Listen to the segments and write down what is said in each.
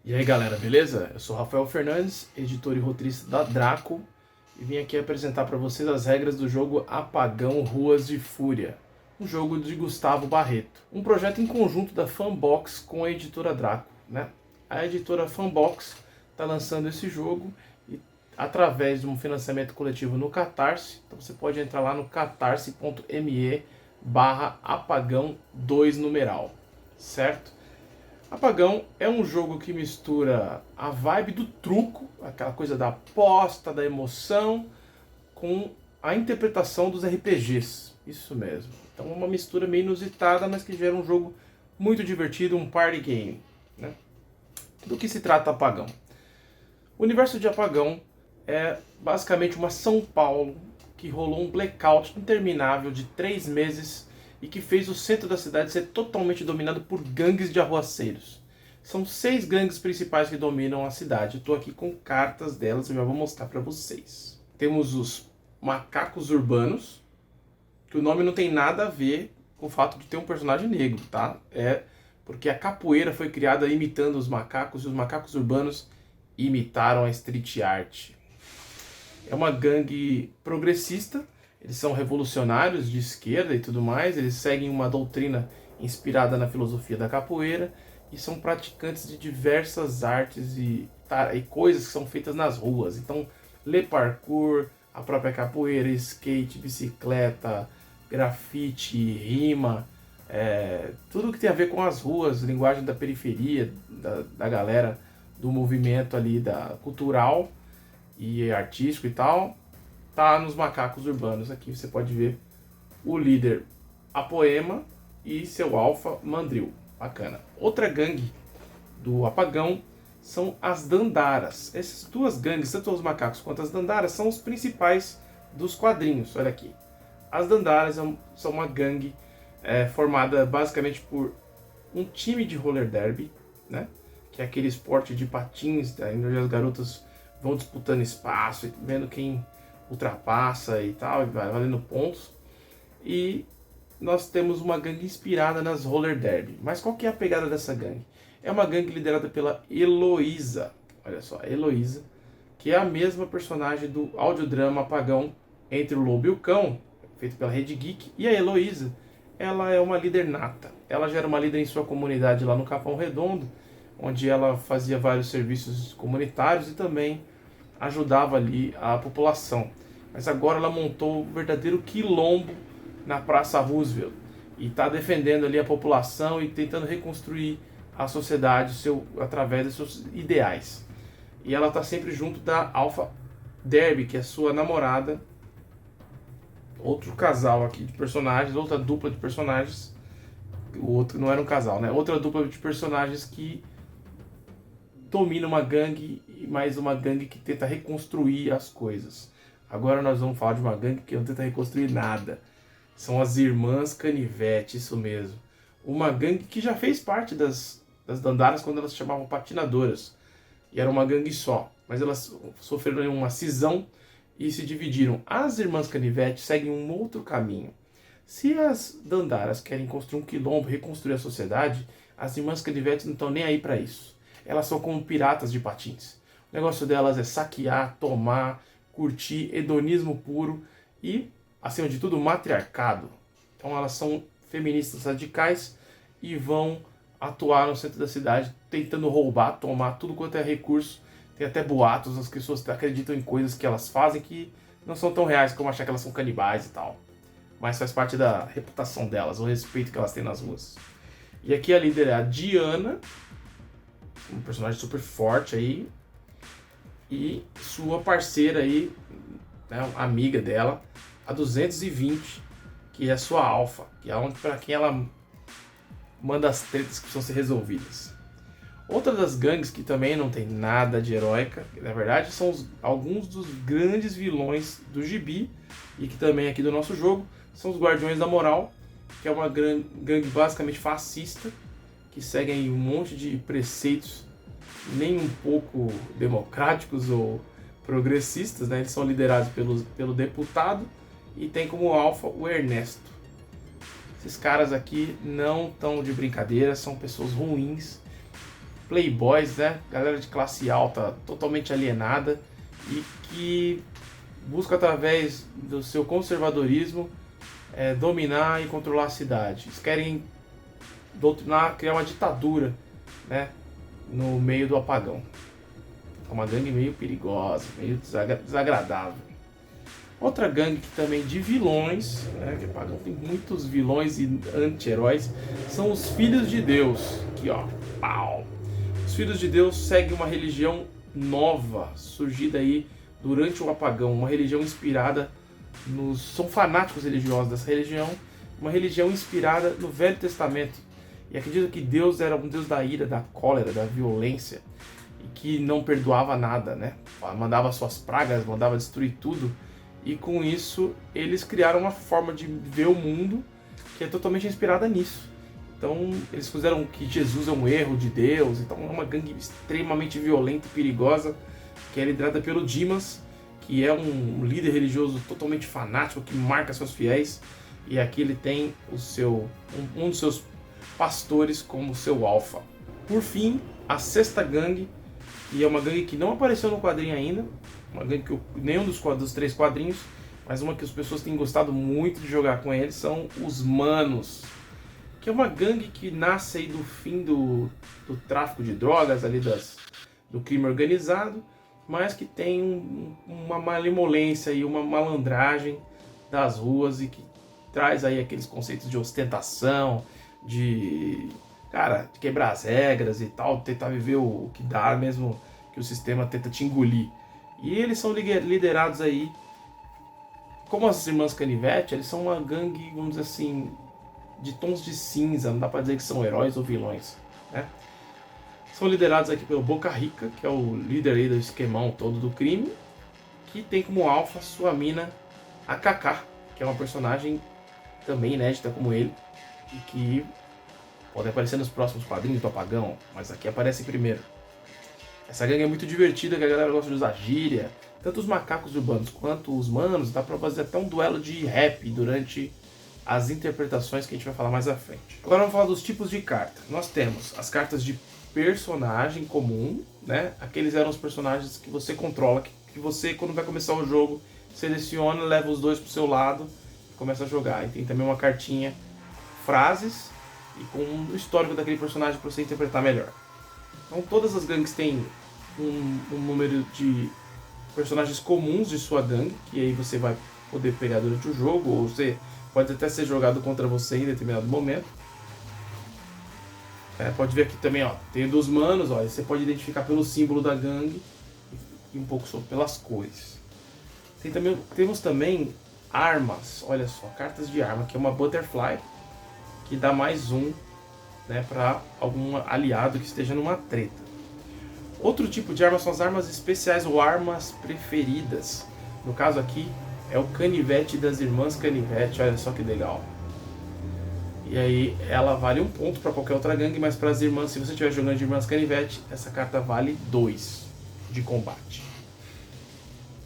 E aí galera, beleza? Eu sou Rafael Fernandes, editor e roteirista da Draco, e vim aqui apresentar para vocês as regras do jogo Apagão Ruas de Fúria, um jogo de Gustavo Barreto. Um projeto em conjunto da Fanbox com a editora Draco, né? A editora Fanbox está lançando esse jogo e, através de um financiamento coletivo no Catarse. Então você pode entrar lá no catarse.me/apagão 2 numeral, certo? Apagão é um jogo que mistura a vibe do truco, aquela coisa da aposta, da emoção, com a interpretação dos RPGs. Isso mesmo. Então é uma mistura meio inusitada, mas que gera um jogo muito divertido, um party game, né? Do que se trata Apagão? O universo de Apagão é basicamente uma São Paulo que rolou um blackout interminável de 3 meses e que fez o centro da cidade ser totalmente dominado por gangues de arruaceiros. São 6 gangues principais que dominam a cidade. Estou aqui com cartas delas e já vou mostrar para vocês. Temos os macacos urbanos, que o nome não tem nada a ver com o fato de ter um personagem negro, tá? É porque a capoeira foi criada imitando os macacos e os macacos urbanos imitaram a street art. É uma gangue progressista, eles são revolucionários de esquerda e tudo mais, eles seguem uma doutrina inspirada na filosofia da capoeira e são praticantes de diversas artes e coisas que são feitas nas ruas. Então, le parkour, a própria capoeira, skate, bicicleta, grafite, rima, tudo que tem a ver com as ruas, linguagem da periferia, da galera, do movimento ali cultural e artístico e tal, tá nos macacos urbanos. Aqui você pode ver o líder Apoema e seu alfa Mandril. Bacana. Outra gangue do Apagão são as Dandaras. Essas duas gangues, tanto os macacos quanto as Dandaras, são os principais dos quadrinhos. Olha aqui. As Dandaras são uma gangue formada basicamente por um time de roller derby, né? Que é aquele esporte de patins, onde as garotas vão disputando espaço, vendo quem ultrapassa e tal, e vai valendo pontos. E nós temos uma gangue inspirada nas roller derby. Mas qual que é a pegada dessa gangue? É uma gangue liderada pela Heloísa. Olha só, a Heloísa, que é a mesma personagem do audiodrama Apagão Entre o Lobo e o Cão, feito pela Rede Geek. E a Heloísa, ela é uma líder nata. Ela já era uma líder em sua comunidade lá no Capão Redondo, onde ela fazia vários serviços comunitários e também ajudava ali a população. Mas agora ela montou um verdadeiro quilombo na Praça Roosevelt e está defendendo ali a população e tentando reconstruir a sociedade através dos seus ideais. E ela está sempre junto da Alpha Derby, que é sua namorada, outro casal aqui de personagens, outra dupla de personagens. O outro não era um casal, né? Outra dupla de personagens que domina uma gangue, mais uma gangue que tenta reconstruir as coisas. Agora nós vamos falar de uma gangue que não tenta reconstruir nada. São as Irmãs Canivete, isso mesmo. Uma gangue que já fez parte das Dandaras quando elas se chamavam Patinadoras. E era uma gangue só. Mas elas sofreram uma cisão e se dividiram. As Irmãs Canivete seguem um outro caminho. Se as Dandaras querem construir um quilombo, reconstruir a sociedade, as Irmãs Canivete não estão nem aí para isso. Elas são como piratas de patins. O negócio delas é saquear, tomar, curtir, hedonismo puro e, acima de tudo, matriarcado. Então elas são feministas radicais e vão atuar no centro da cidade tentando roubar, tomar tudo quanto é recurso. Tem até boatos, as pessoas acreditam em coisas que elas fazem que não são tão reais, como achar que elas são canibais e tal. Mas faz parte da reputação delas, o respeito que elas têm nas ruas. E aqui a líder é a Diana, um personagem super forte aí, e sua parceira aí, né, amiga dela, a 220, que é a sua alfa, que é onde para quem ela manda as tretas que precisam ser resolvidas. Outra das gangues que também não tem nada de heróica, na verdade, são alguns dos grandes vilões do gibi e que também aqui do nosso jogo são os Guardiões da Moral, que é uma gangue basicamente fascista, que seguem um monte de preceitos nem um pouco democráticos ou progressistas, né? Eles são liderados pelo deputado e tem como alfa o Ernesto. Esses caras aqui não estão de brincadeira, são pessoas ruins, playboys, né? Galera de classe alta, totalmente alienada e que busca através do seu conservadorismo dominar e controlar a cidade. Eles querem doutrinar, criar uma ditadura, né? No meio do apagão. É uma gangue meio perigosa, meio desagradável. Outra gangue que também de vilões, né, que Apagão tem muitos vilões e anti-heróis, são os Filhos de Deus. Aqui ó, pau! Os Filhos de Deus seguem uma religião nova, surgida aí durante o apagão, uma religião inspirada são fanáticos religiosos dessa religião, uma religião inspirada no Velho Testamento. E acreditam que Deus era um Deus da ira, da cólera, da violência, e que não perdoava nada, né? Mandava suas pragas, mandava destruir tudo. E com isso, eles criaram uma forma de ver o mundo que é totalmente inspirada nisso. Então, eles consideram que Jesus é um erro de Deus. Então, é uma gangue extremamente violenta e perigosa, que é liderada pelo Dimas, que é um líder religioso totalmente fanático, que marca seus fiéis. E aqui ele tem um dos seus pastores como seu alfa. Por fim, a sexta gangue, e é uma gangue que não apareceu no quadrinho ainda, uma gangue que nenhum dos 3 quadrinhos, mas uma que as pessoas têm gostado muito de jogar com eles, são os Manos, que é uma gangue que nasce aí do fim do tráfico de drogas, ali do crime organizado, mas que tem uma malemolência e uma malandragem das ruas e que traz aí aqueles conceitos de ostentação, de quebrar as regras e tal, tentar viver o que dá mesmo que o sistema tenta te engolir. E eles são liderados aí, como as Irmãs Canivete, eles são uma gangue, vamos dizer assim, de tons de cinza, não dá pra dizer que são heróis ou vilões, né? São liderados aqui pelo Boca Rica, que é o líder aí do esquemão todo do crime, que tem como alfa sua mina, a Kaká, que é uma personagem também inédita como ele, e que pode aparecer nos próximos quadrinhos do Apagão, mas aqui aparece primeiro. Essa gangue é muito divertida, que a galera gosta de usar gíria. Tanto os macacos urbanos quanto os manos, dá pra fazer até um duelo de rap durante as interpretações que a gente vai falar mais à frente. Agora vamos falar dos tipos de carta. Nós temos as cartas de personagem comum, né? Aqueles eram os personagens que você controla, que você, quando vai começar o jogo, seleciona, leva os 2 pro seu lado e começa a jogar. E tem também uma cartinha, frases, e com o histórico daquele personagem para você interpretar melhor. Então todas as gangues têm um número de personagens comuns de sua gangue, que aí você vai poder pegar durante o jogo, ou você pode até ser jogado contra você em determinado momento. Pode ver aqui também, ó, tem dos manos, ó, você pode identificar pelo símbolo da gangue e um pouco só pelas cores. Temos também armas, olha só, cartas de arma, que é uma Butterfly, que dá mais um, né, para algum aliado que esteja numa treta. Outro tipo de arma são as armas especiais ou armas preferidas. No caso aqui é o Canivete das Irmãs Canivete, olha só que legal. E aí ela vale 1 ponto para qualquer outra gangue, mas para as irmãs, se você estiver jogando de Irmãs Canivete, essa carta vale 2 de combate.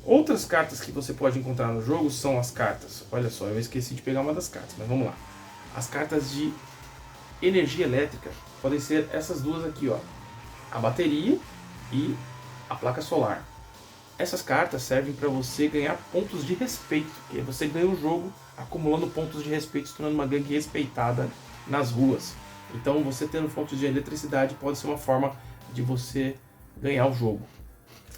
Outras cartas que você pode encontrar no jogo são as cartas, olha só, eu esqueci de pegar uma das cartas, mas vamos lá. As cartas de energia elétrica podem ser essas duas aqui, ó, a bateria e a placa solar. Essas cartas servem para você ganhar pontos de respeito, que você ganha o jogo acumulando pontos de respeito, se tornando uma gangue respeitada nas ruas. Então você tendo fontes de eletricidade pode ser uma forma de você ganhar o jogo.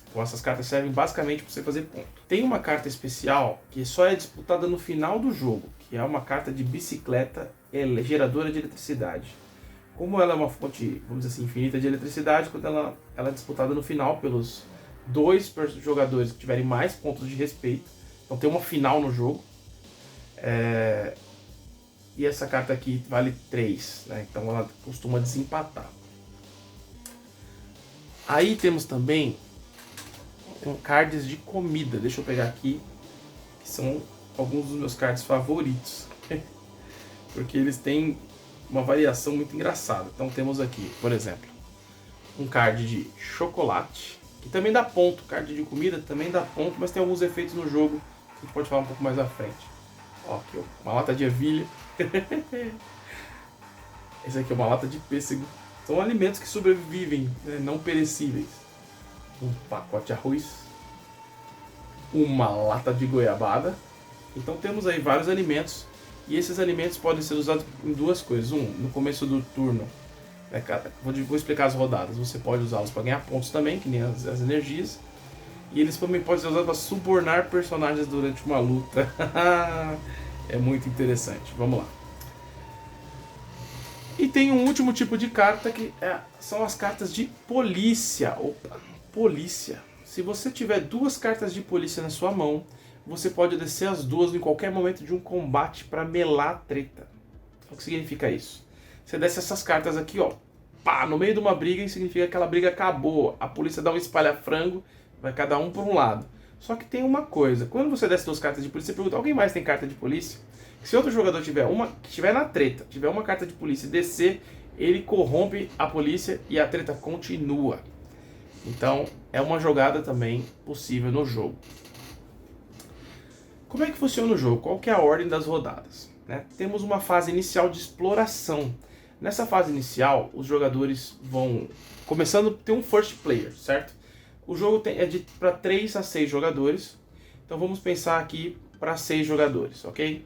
Então essas cartas servem basicamente para você fazer ponto. Tem uma carta especial que só é disputada no final do jogo, que é uma carta de bicicleta geradora de eletricidade. Como ela é uma fonte, vamos dizer assim, infinita de eletricidade, quando ela é disputada no final pelos 2 jogadores que tiverem mais pontos de respeito, então tem uma final no jogo. E essa carta aqui vale 3, né? Então ela costuma desempatar. Aí temos também cards de comida, deixa eu pegar aqui, que são alguns dos meus cards favoritos, porque eles têm uma variação muito engraçada. Então temos aqui, por exemplo, um card de chocolate, que também dá ponto. Card de comida também dá ponto, mas tem alguns efeitos no jogo que a gente pode falar um pouco mais à frente. Ó, aqui, ó, uma lata de ervilha. Esse aqui é uma lata de pêssego. São alimentos que sobrevivem, né, não perecíveis. Um pacote de arroz, uma lata de goiabada. Então temos aí vários alimentos. E esses alimentos podem ser usados em duas coisas. No começo do turno, né, vou explicar as rodadas. Você pode usá-los para ganhar pontos também, que nem as energias. E eles também podem ser usados para subornar personagens durante uma luta. É muito interessante. Vamos lá. E tem um último tipo de carta que são as cartas de polícia. Opa, polícia. Se você tiver duas cartas de polícia na sua mão, você pode descer as duas em qualquer momento de um combate para melar a treta. O que significa isso? Você desce essas cartas aqui, ó, pá, no meio de uma briga, e significa que aquela briga acabou. A polícia dá um espalha-frango, vai cada um por um lado. Só que tem uma coisa, quando você desce duas cartas de polícia, você pergunta, alguém mais tem carta de polícia? Se outro jogador tiver uma, que estiver na treta, tiver uma carta de polícia e descer, ele corrompe a polícia e a treta continua. Então, é uma jogada também possível no jogo. Como é que funciona o jogo? Qual que é a ordem das rodadas? Né? Temos uma fase inicial de exploração. Nessa fase inicial, os jogadores vão começando a ter um first player, certo? O jogo é para 3 a 6 jogadores. Então vamos pensar aqui para 6 jogadores, ok?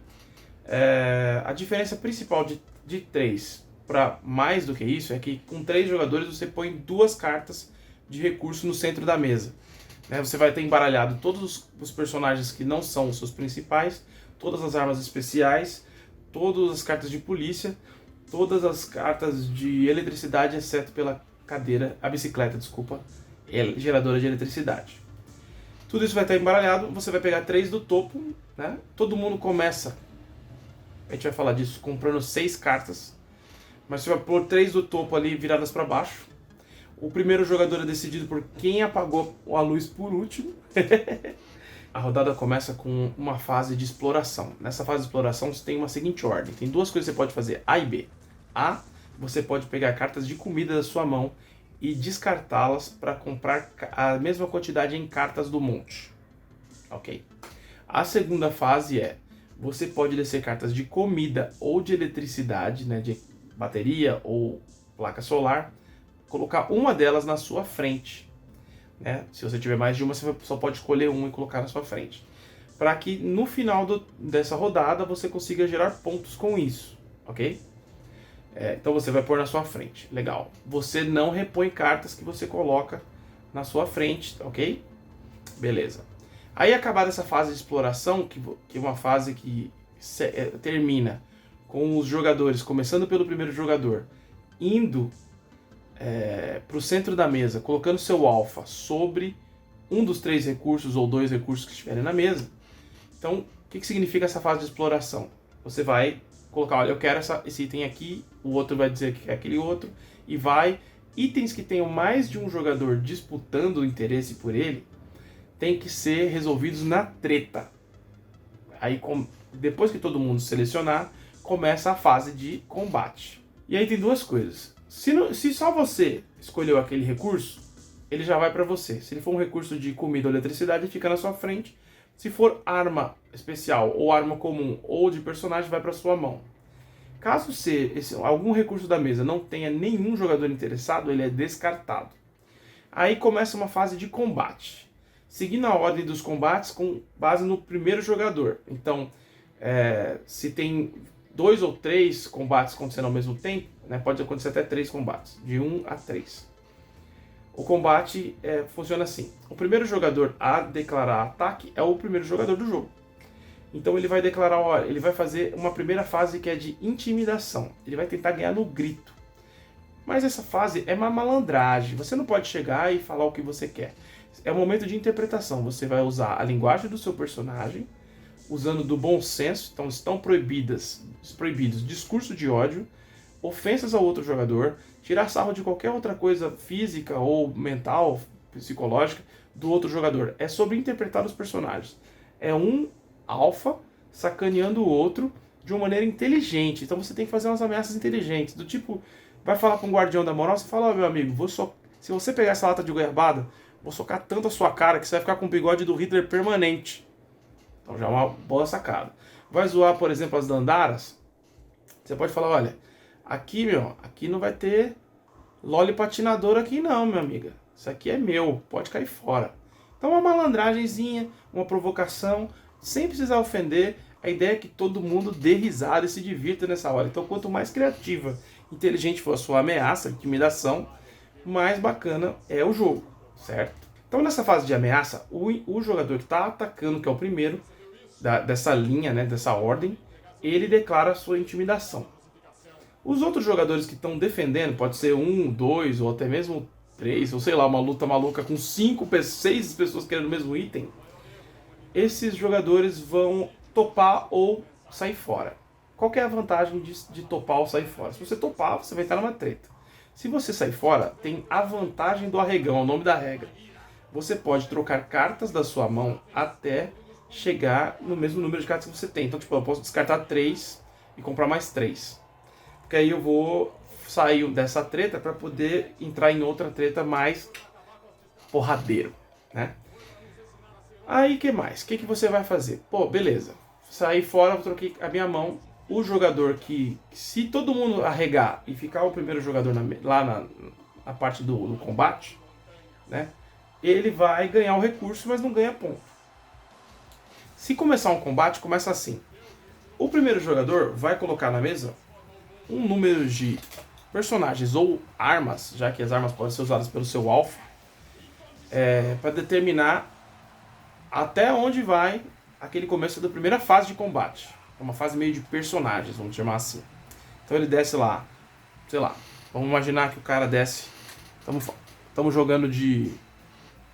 A diferença principal de 3 para mais do que isso é que com 3 jogadores você põe 2 cartas de recurso no centro da mesa. Você vai ter embaralhado todos os personagens que não são os seus principais, todas as armas especiais, todas as cartas de polícia, todas as cartas de eletricidade, exceto pela a bicicleta, desculpa, geradora de eletricidade. Tudo isso vai estar embaralhado, você vai pegar 3 do topo, né? Todo mundo começa, a gente vai falar disso, comprando 6 cartas, mas você vai pôr 3 do topo ali viradas para baixo. O primeiro jogador é decidido por quem apagou a luz por último. A rodada começa com uma fase de exploração. Nessa fase de exploração você tem uma seguinte ordem. Tem 2 coisas que você pode fazer, A e B. A, você pode pegar cartas de comida da sua mão e descartá-las para comprar a mesma quantidade em cartas do monte. Ok. A segunda fase você pode descer cartas de comida ou de eletricidade, né, de bateria ou placa solar, colocar uma delas na sua frente. Né? Se você tiver mais de uma, você só pode escolher uma e colocar na sua frente. Para que no final dessa rodada você consiga gerar pontos com isso. Ok? Então você vai pôr na sua frente. Legal. Você não repõe cartas que você coloca na sua frente. Ok? Beleza. Aí acabada essa fase de exploração, que é uma fase que termina com os jogadores, começando pelo primeiro jogador, indo para o centro da mesa, colocando seu alfa sobre um dos 3 recursos ou 2 recursos que estiverem na mesa. Então, o que significa essa fase de exploração? Você vai colocar, olha, eu quero esse item aqui, o outro vai dizer que quer aquele outro, e vai. Itens que tenham mais de um jogador disputando o interesse por ele, tem que ser resolvidos na treta. Aí, depois que todo mundo selecionar, começa a fase de combate. E aí tem 2 coisas. Se só você escolheu aquele recurso, ele já vai para você. Se ele for um recurso de comida ou eletricidade, ele fica na sua frente. Se for arma especial ou arma comum ou de personagem, vai para sua mão. Caso algum recurso da mesa não tenha nenhum jogador interessado, ele é descartado. Aí começa uma fase de combate, seguindo a ordem dos combates com base no primeiro jogador. Então, se tem 2 ou 3 combates acontecendo ao mesmo tempo, né, pode acontecer até 3 combates, de 1 a 3. O combate funciona assim. O primeiro jogador a declarar ataque é o primeiro jogador do jogo. Então ele vai declarar, ele vai fazer uma primeira fase que é de intimidação. Ele vai tentar ganhar no grito. Mas essa fase é uma malandragem. Você não pode chegar e falar o que você quer. É um momento de interpretação. Você vai usar a linguagem do seu personagem, usando do bom senso. Então estão proibidos discurso de ódio, ofensas ao outro jogador, tirar sarro de qualquer outra coisa física ou mental, psicológica do outro jogador. É sobre interpretar os personagens. É um alfa sacaneando o outro de uma maneira inteligente. Então você tem que fazer umas ameaças inteligentes, do tipo, vai falar com um guardião da moral, você fala, ó, meu amigo, se você pegar essa lata de goiabada, vou socar tanto a sua cara que você vai ficar com o bigode do Hitler permanente. Então já é uma boa sacada. Vai zoar, por exemplo, as Dandaras, você pode falar, olha, aqui não vai ter Loli patinador aqui não, minha amiga. Isso aqui é meu, pode cair fora. Então uma malandragenzinha, uma provocação, sem precisar ofender. A ideia é que todo mundo dê risada e se divirta nessa hora. Então quanto mais criativa, inteligente for a sua ameaça, intimidação, mais bacana é o jogo, certo? Então nessa fase de ameaça, o jogador que está atacando, que é o primeiro dessa linha, né, dessa ordem, ele declara a sua intimidação. Os outros jogadores que estão defendendo, pode ser 1, 2 ou até mesmo 3, ou sei lá, uma luta maluca com 5, 6 pessoas querendo o mesmo item, esses jogadores vão topar ou sair fora. Qual que é a vantagem de topar ou sair fora? Se você topar, você vai estar numa treta. Se você sair fora, tem a vantagem do arregão, é o nome da regra. Você pode trocar cartas da sua mão até chegar no mesmo número de cartas que você tem. Então, tipo, eu posso descartar 3 e comprar mais 3. Porque aí eu vou sair dessa treta para poder entrar em outra treta mais porradeiro, né? Aí, que mais? O que você vai fazer? Pô, beleza. Saí fora, eu troquei a minha mão. O jogador que, se todo mundo arregar e ficar o primeiro jogador lá na parte do combate, né? Ele vai ganhar o recurso, mas não ganha ponto. Se começar um combate, começa assim. O primeiro jogador vai colocar na mesa um número de personagens ou armas, já que as armas podem ser usadas pelo seu alfa, para determinar até onde vai aquele começo da primeira fase de combate. É uma fase meio de personagens, vamos chamar assim. Então ele desce lá, sei lá, vamos imaginar que o cara desce, estamos jogando de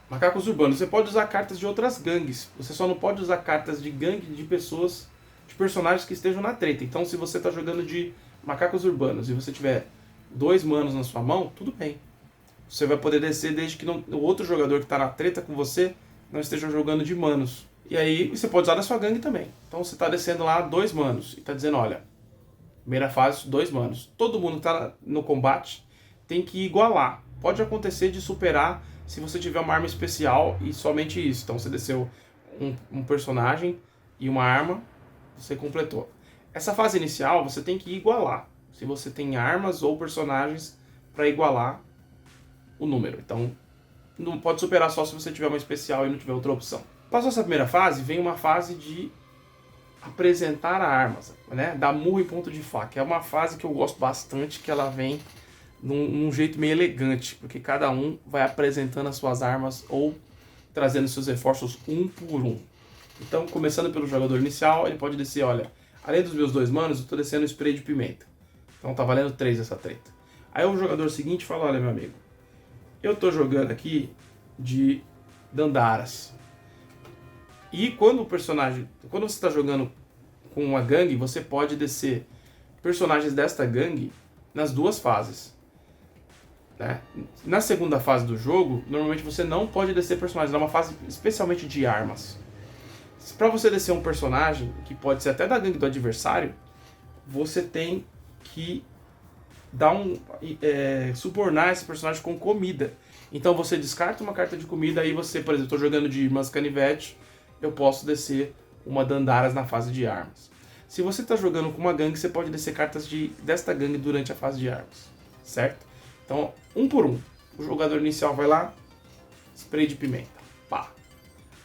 macacos urbanos. Você pode usar cartas de outras gangues, você só não pode usar cartas de gangue de pessoas, de personagens que estejam na treta. Então se você está jogando de macacos urbanos e você tiver 2 manos na sua mão, tudo bem. Você vai poder descer desde que o outro jogador que está na treta com você não esteja jogando de manos. E aí você pode usar da sua gangue também. Então você está descendo lá 2 manos e está dizendo, olha, primeira fase, 2 manos. Todo mundo que está no combate tem que igualar. Pode acontecer de superar se você tiver uma arma especial e somente isso. Então você desceu um personagem e uma arma, você completou. Essa fase inicial você tem que igualar. Se você tem armas ou personagens para igualar o número. Então não pode superar só se você tiver uma especial e não tiver outra opção. Passou essa primeira fase, vem uma fase de apresentar armas, né? Dar murro em ponto de faca. É uma fase que eu gosto bastante, que ela vem num jeito meio elegante, porque cada um vai apresentando as suas armas ou trazendo seus reforços um por um. Então, começando pelo jogador inicial, ele pode descer, olha, além dos meus 2 manos, eu estou descendo spray de pimenta. Então tá valendo 3 essa treta. Aí o jogador seguinte fala, olha meu amigo, eu estou jogando aqui de Dandaras. E quando você está jogando com uma gangue, você pode descer personagens desta gangue nas 2 fases. Né? Na segunda fase do jogo, normalmente você não pode descer personagens, é uma fase especialmente de armas. Para você descer um personagem, que pode ser até da gangue do adversário, você tem que subornar esse personagem com comida. Então você descarta uma carta de comida, aí você, por exemplo, estou jogando de irmãs canivete, eu posso descer uma Dandaras na fase de armas. Se você está jogando com uma gangue, você pode descer cartas desta gangue durante a fase de armas, certo? Então, um por um. O jogador inicial vai lá, spray de pimenta, pá.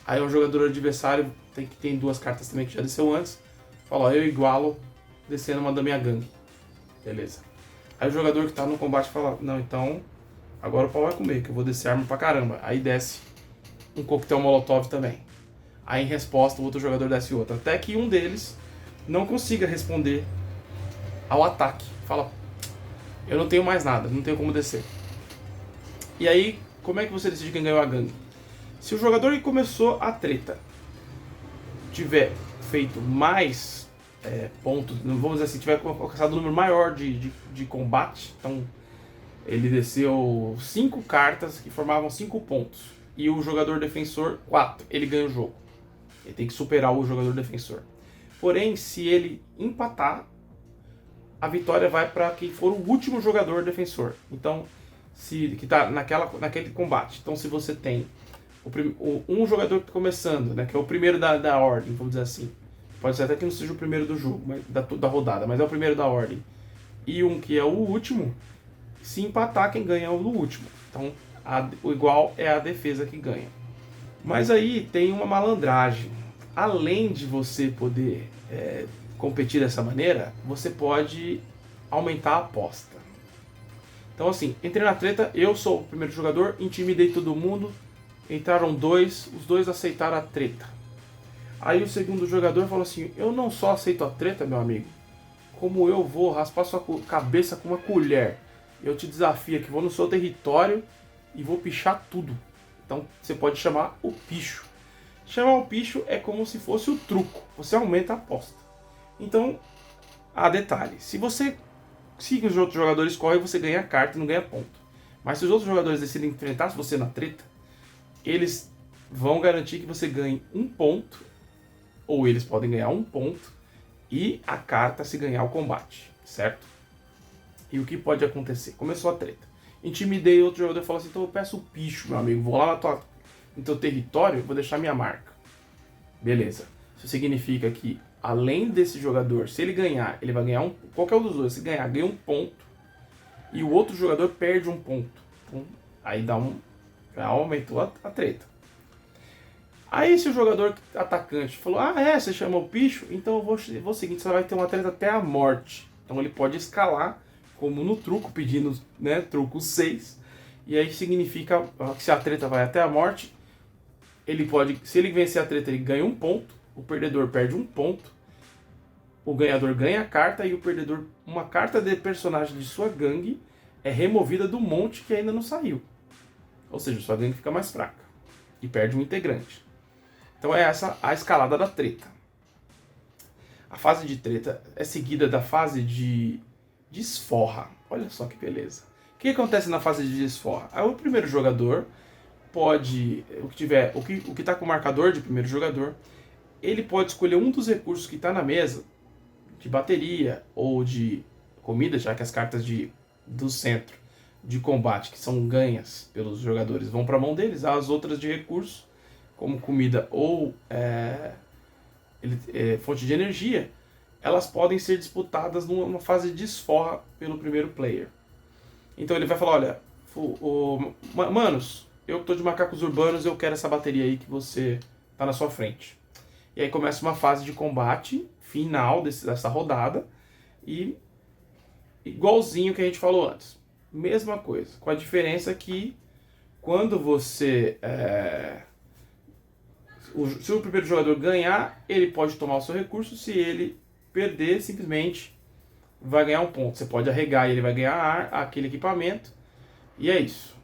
Aí o jogador adversário tem 2 cartas também que já desceu antes, fala, ó, eu igualo descendo uma da minha gangue. Beleza. Aí o jogador que está no combate fala, não, então agora o pau vai comer, que eu vou descer arma pra caramba. Aí desce um coquetel molotov também. Aí em resposta o outro jogador desce outro. Até que um deles não consiga responder ao ataque. Fala, eu não tenho mais nada, não tenho como descer. E aí, como é que você decide quem ganhou a gangue? Se o jogador que começou a treta tiver feito mais pontos, vamos dizer assim, tiver alcançado um número maior de combate, então ele desceu 5 cartas que formavam 5 pontos. E o jogador defensor, 4. Ele ganha o jogo. Ele tem que superar o jogador defensor. Porém, se ele empatar, a vitória vai para quem for o último jogador defensor. Então, que está naquele combate. Então, se você tem um jogador que está começando, né, que é o primeiro da ordem, vamos dizer assim. Pode ser até que não seja o primeiro do jogo, da rodada, mas é o primeiro da ordem. E um que é o último, Se empatar, quem ganha é o último. Então, o igual é a defesa que ganha. Mas aí tem uma malandragem. Além de você poder competir dessa maneira, você pode aumentar a aposta. Então assim, entrei na treta, eu sou o primeiro jogador, intimidei todo mundo, entraram dois, os dois aceitaram a treta. Aí o segundo jogador falou assim, eu não só aceito a treta, meu amigo, como eu vou raspar sua cabeça com uma colher. Eu te desafio aqui, vou no seu território e vou pichar tudo. Então você pode chamar o picho. Chamar o picho é como se fosse o truco, você aumenta a aposta. Então, detalhe, se os outros jogadores correm, você ganha carta e não ganha ponto. Mas se os outros jogadores decidem enfrentar você na treta, eles vão garantir que você ganhe um ponto, ou eles podem ganhar um ponto, e a carta se ganhar o combate, certo? E o que pode acontecer? Começou a treta. Intimidei outro jogador e falou assim, então eu peço o picho, meu amigo, vou lá no teu território, vou deixar minha marca. Beleza. Isso significa que, além desse jogador, se ele ganhar, ele vai ganhar qualquer um dos dois, se ganhar, ganha um ponto, e o outro jogador perde um ponto. Então, aí aumentou a treta. Aí se o jogador atacante falou, você chamou o picho, então eu vou seguir, você vai ter uma treta até a morte. Então ele pode escalar, como no truco, pedindo, né, truco 6, e aí significa que se a treta vai até a morte, se ele vencer a treta, ele ganha um ponto, o perdedor perde um ponto, o ganhador ganha a carta e o perdedor, uma carta de personagem de sua gangue é removida do monte que ainda não saiu. Ou seja, sua gangue fica mais fraca e perde um integrante. Então é essa a escalada da treta. A fase de treta é seguida da fase de desforra. Olha só que beleza. O que acontece na fase de desforra? Aí o primeiro jogador pode, o que está com o marcador de primeiro jogador, ele pode escolher um dos recursos que está na mesa, de bateria ou de comida, já que as cartas do centro de combate, que são ganhas pelos jogadores, vão para a mão deles, as outras de recurso, como comida ou fonte de energia, elas podem ser disputadas numa fase de desforra pelo primeiro player. Então ele vai falar, olha, manos, eu tô de macacos urbanos, eu quero essa bateria aí que você tá na sua frente. E aí começa uma fase de combate final dessa rodada, e igualzinho que a gente falou antes. Mesma coisa, com a diferença que quando você... se o primeiro jogador ganhar, ele pode tomar o seu recurso, se ele perder, simplesmente vai ganhar um ponto. Você pode arregar e ele vai ganhar aquele equipamento, e é isso.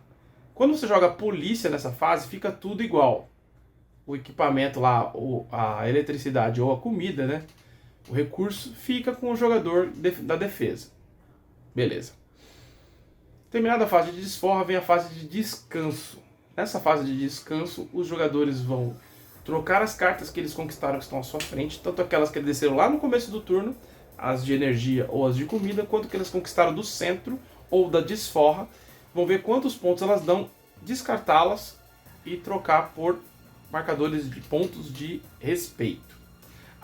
Quando você joga polícia nessa fase, fica tudo igual. O equipamento lá, a eletricidade ou a comida, né? O recurso fica com o jogador da defesa. Beleza. Terminada a fase de desforra, vem a fase de descanso. Nessa fase de descanso, os jogadores vão trocar as cartas que eles conquistaram que estão à sua frente, tanto aquelas que eles desceram lá no começo do turno, as de energia ou as de comida, quanto que eles conquistaram do centro ou da desforra. Vão ver quantos pontos elas dão, descartá-las e trocar por marcadores de pontos de respeito.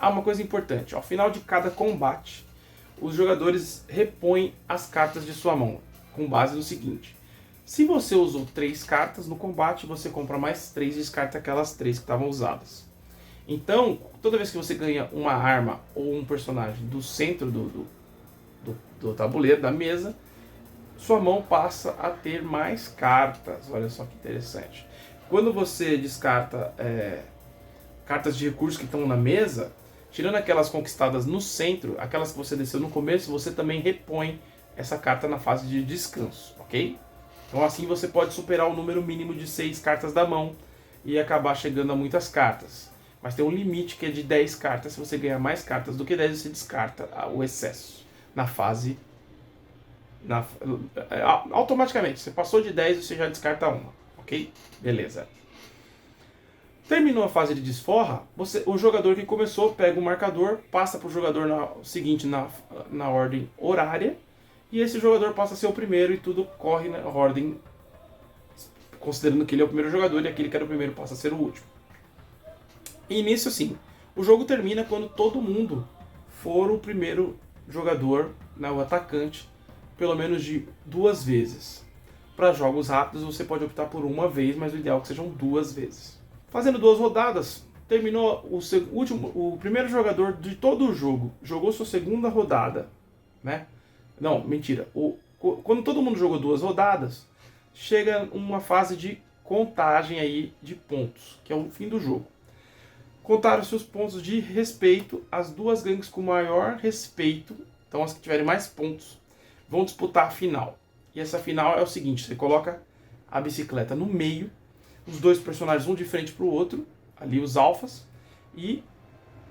Uma coisa importante, ao final de cada combate, os jogadores repõem as cartas de sua mão, com base no seguinte: se você usou 3 cartas no combate, você compra mais 3 e descarta aquelas 3 que estavam usadas. Então, toda vez que você ganha uma arma ou um personagem do centro do tabuleiro, da mesa, sua mão passa a ter mais cartas. Olha só que interessante. Quando você descarta cartas de recursos que estão na mesa, tirando aquelas conquistadas no centro, aquelas que você desceu no começo, você também repõe essa carta na fase de descanso, ok? Então assim você pode superar o número mínimo de 6 cartas da mão e acabar chegando a muitas cartas. Mas tem um limite que é de 10 cartas. Se você ganhar mais cartas do que 10, você descarta o excesso na fase. Automaticamente, você passou de 10, você já descarta uma, ok? Beleza. Terminou a fase de desforra, o jogador que começou pega o marcador, passa para o jogador seguinte na ordem horária, e esse jogador passa a ser o primeiro e tudo corre na ordem, considerando que ele é o primeiro jogador e aquele que era o primeiro passa a ser o último. E nisso, assim, o jogo termina quando todo mundo for o primeiro jogador, o atacante, pelo menos de 2 vezes. Para jogos rápidos você pode optar por uma vez, mas o ideal é que sejam 2 vezes. Fazendo 2 rodadas, terminou o primeiro jogador de todo o jogo, jogou sua segunda rodada, né? Não, mentira. Quando todo mundo jogou 2 rodadas, chega uma fase de contagem aí de pontos, que é o fim do jogo. Contaram-se os pontos de respeito, as 2 gangues com maior respeito, então as que tiverem mais pontos, vão disputar a final. E essa final é o seguinte, você coloca a bicicleta no meio, os 2 personagens um de frente para o outro, ali os alfas, e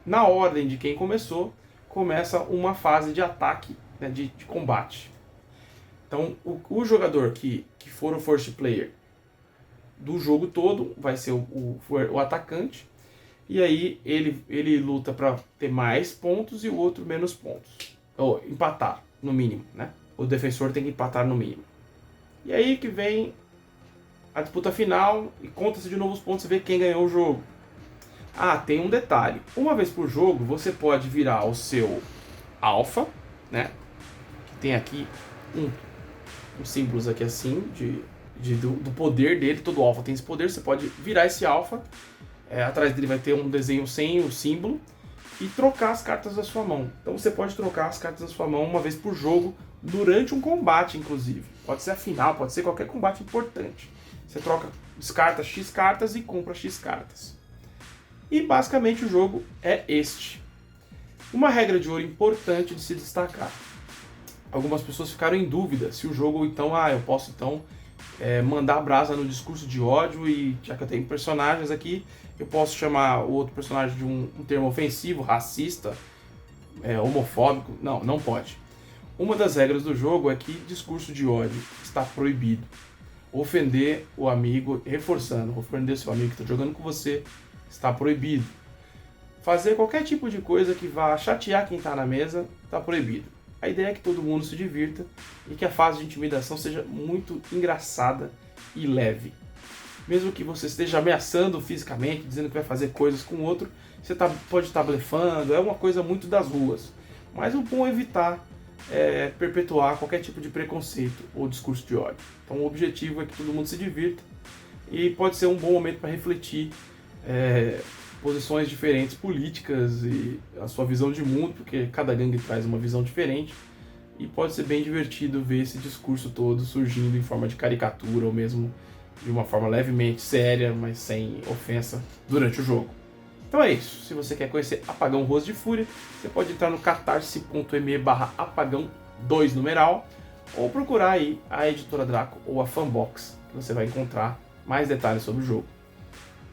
na ordem de quem começou, começa uma fase de ataque, né, de combate. Então o jogador que for o first player do jogo todo vai ser o atacante, e aí ele luta para ter mais pontos e o outro menos pontos. Ou empatar, no mínimo, né? O defensor tem que empatar no mínimo. E aí que vem a disputa final e conta-se de novo os pontos e vê quem ganhou o jogo. Ah, tem um detalhe. Uma vez por jogo você pode virar o seu alfa, né? Que tem aqui uns símbolos aqui assim do poder dele. Todo alfa tem esse poder. Você pode virar esse alfa. Atrás dele vai ter um desenho sem o símbolo e trocar as cartas da sua mão. Então você pode trocar as cartas da sua mão uma vez por jogo, durante um combate, inclusive. Pode ser a final, pode ser qualquer combate importante. Você descarta X cartas e compra X cartas. E basicamente o jogo é este. Uma regra de ouro importante de se destacar. Algumas pessoas ficaram em dúvida se o jogo, então, eu posso então mandar brasa no discurso de ódio, e já que eu tenho personagens aqui, eu posso chamar o outro personagem de um termo ofensivo, racista, homofóbico. Não, não pode. Uma das regras do jogo é que discurso de ódio está proibido. Ofender o amigo, reforçando, ofender seu amigo que está jogando com você, está proibido. Fazer qualquer tipo de coisa que vá chatear quem está na mesa, está proibido. A ideia é que todo mundo se divirta e que a fase de intimidação seja muito engraçada e leve. Mesmo que você esteja ameaçando fisicamente, dizendo que vai fazer coisas com o outro, você pode estar blefando, é uma coisa muito das ruas. Mas o bom é evitar perpetuar qualquer tipo de preconceito ou discurso de ódio. Então o objetivo é que todo mundo se divirta e pode ser um bom momento para refletir posições diferentes políticas e a sua visão de mundo, porque cada gangue traz uma visão diferente, e pode ser bem divertido ver esse discurso todo surgindo em forma de caricatura ou mesmo de uma forma levemente séria, mas sem ofensa, durante o jogo. Então é isso. Se você quer conhecer Apagão Ruas de Fúria, você pode entrar no catarse.me/apagão2 ou procurar aí a Editora Draco ou a Fanbox, que você vai encontrar mais detalhes sobre o jogo.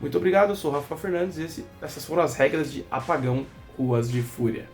Muito obrigado, eu sou o Rafa Fernandes e essas foram as regras de Apagão Ruas de Fúria.